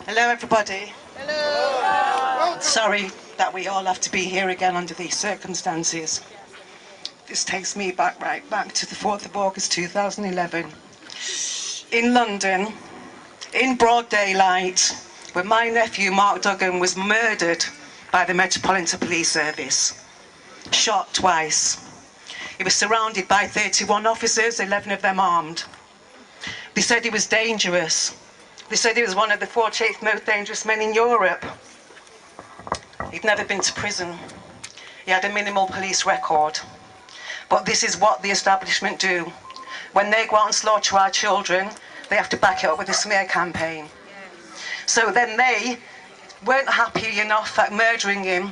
Hello, everybody. Hello. Sorry that we all have to be here again under these circumstances. This takes me right back to the 4th of August 2011. In London, in broad daylight, when my nephew Mark Duggan was murdered by the Metropolitan Police Service. Shot twice. He was surrounded by 31 officers, 11 of them armed. They said he was dangerous. They said he was one of the 48th most dangerous men in Europe. He'd never been to prison. He had a minimal police record. But this is what the establishment do. When they go out and slaughter our children, they have to back it up with a smear campaign. So then they weren't happy enough at murdering him.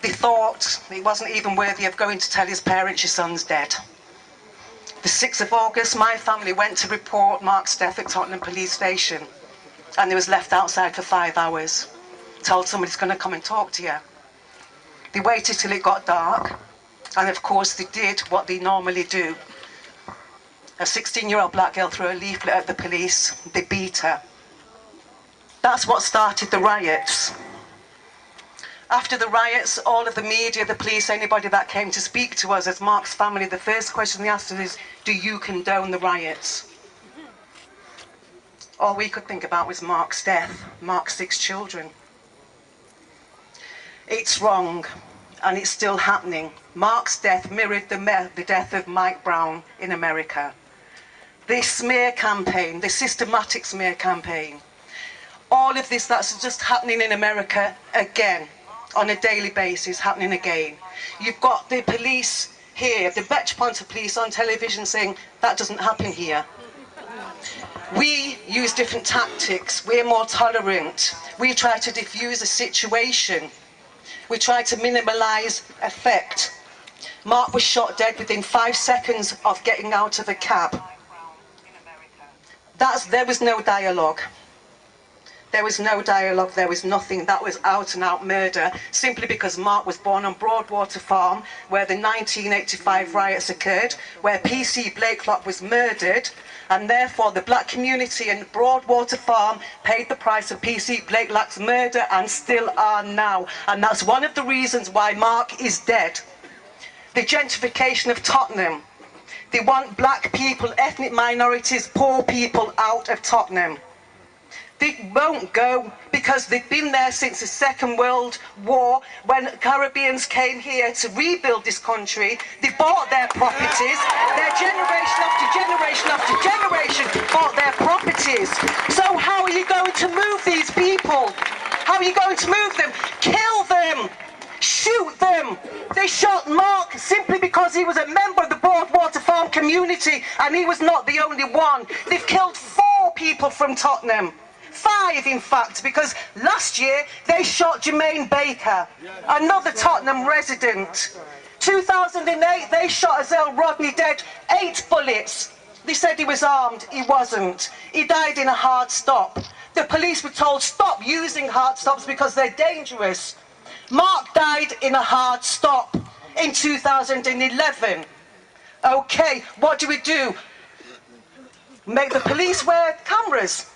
They thought he wasn't even worthy of going to tell his parents your son's dead. The 6th of August, my family went to report Mark's death at Tottenham Police Station, and he was left outside for 5 hours, told somebody's going to come and talk to you. They waited till it got dark, and of course they did what they normally do. A 16-year-old black girl threw a leaflet at the police. They beat her. That's what started the riots. After the riots, all of the media, the police, anybody that came to speak to us as Mark's family, the first question they asked us is, do you condone the riots? All we could think about was Mark's death, Mark's 6 children. It's wrong, and it's still happening. Mark's death mirrored the death of Mike Brown in America. This smear campaign, the systematic smear campaign, all of this that's just happening in America again, on a daily basis, happening again. You've got the police here, the Metropolitan Police on television saying, that doesn't happen here. We use different tactics. We're more tolerant. We try to diffuse a situation. We try to minimalise effect. Mark was shot dead within 5 seconds of getting out of a cab. There was no dialogue. There was no dialogue, there was nothing. That was out and out murder, simply because Mark was born on Broadwater Farm, where the 1985 riots occurred, where PC Blakelock was murdered, and therefore the black community in Broadwater Farm paid the price of PC Blakelock's murder and still are now. And that's one of the reasons why Mark is dead. The gentrification of Tottenham. They want black people, ethnic minorities, poor people out of Tottenham. They won't go because they've been there since the Second World War, when Caribbeans came here to rebuild this country. They bought their properties. Their generation after generation after generation bought their properties. So how are you going to move these people? How are you going to move them? Kill them! Shoot them! They shot Mark simply because he was a member of the Broadwater Farm community, and he was not the only one. They've killed 4 people from Tottenham. 5, in fact, because last year they shot Jermaine Baker, another Tottenham resident. 2008, they shot Azelle Rodney dead, 8 bullets. They said he was armed. He wasn't. He died in a hard stop. The police were told, stop using hard stops because they're dangerous. Mark died in a hard stop in 2011. Okay, what do we do? Make the police wear cameras.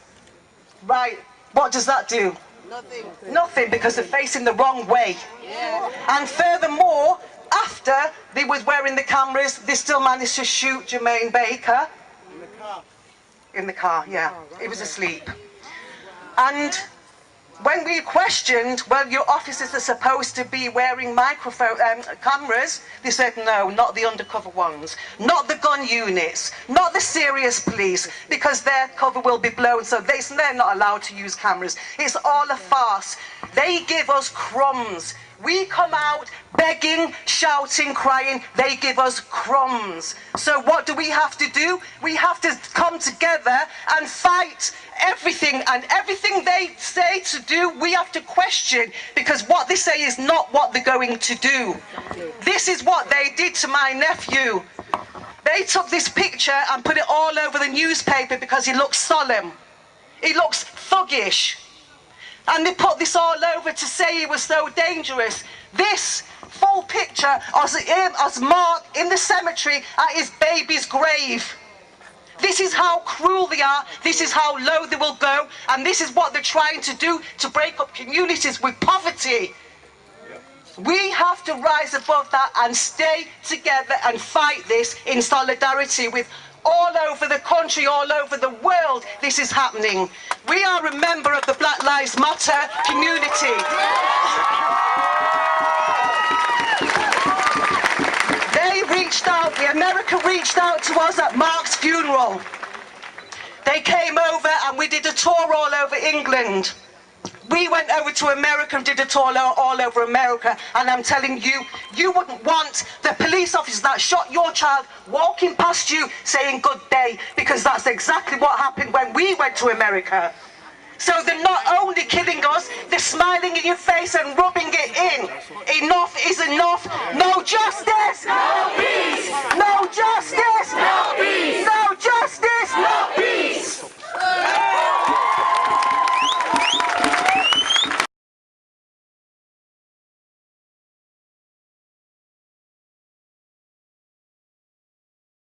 Right, what does that do? Nothing. Nothing, because they're facing the wrong way. Yeah. And furthermore, after they was wearing the cameras, they still managed to shoot Jermaine Baker. In the car. In the car, yeah. He was asleep. And when we questioned, well, your officers are supposed to be wearing cameras, they said no, not the undercover ones, not the gun units, not the serious police, because their cover will be blown, so they're not allowed to use cameras. It's all a farce. They give us crumbs. We come out begging, shouting, crying. They give us crumbs. So what do we have to do? We have to come together and fight everything. And everything they say to do, we have to question, because what they say is not what they're going to do. This is what they did to my nephew. They took this picture and put it all over the newspaper because he looks solemn. He looks thuggish. And they put this all over to say he was so dangerous. This full picture of Mark in the cemetery at his baby's grave. This is how cruel they are. This is how low they will go. And this is what they're trying to do to break up communities with poverty. We have to rise above that and stay together and fight this in solidarity with all over the country, all over the world. This is happening. We are a member of the Black Lives Matter community. America reached out to us at Mark's funeral. They came over and we did a tour all over England. We went over to America and did a tour all over America, and I'm telling you, you wouldn't want the police officer that shot your child walking past you saying good day, because that's exactly what happened when we went to America. So they're not only killing us, they're smiling in your face and rubbing it in. Enough is enough. No justice, no peace.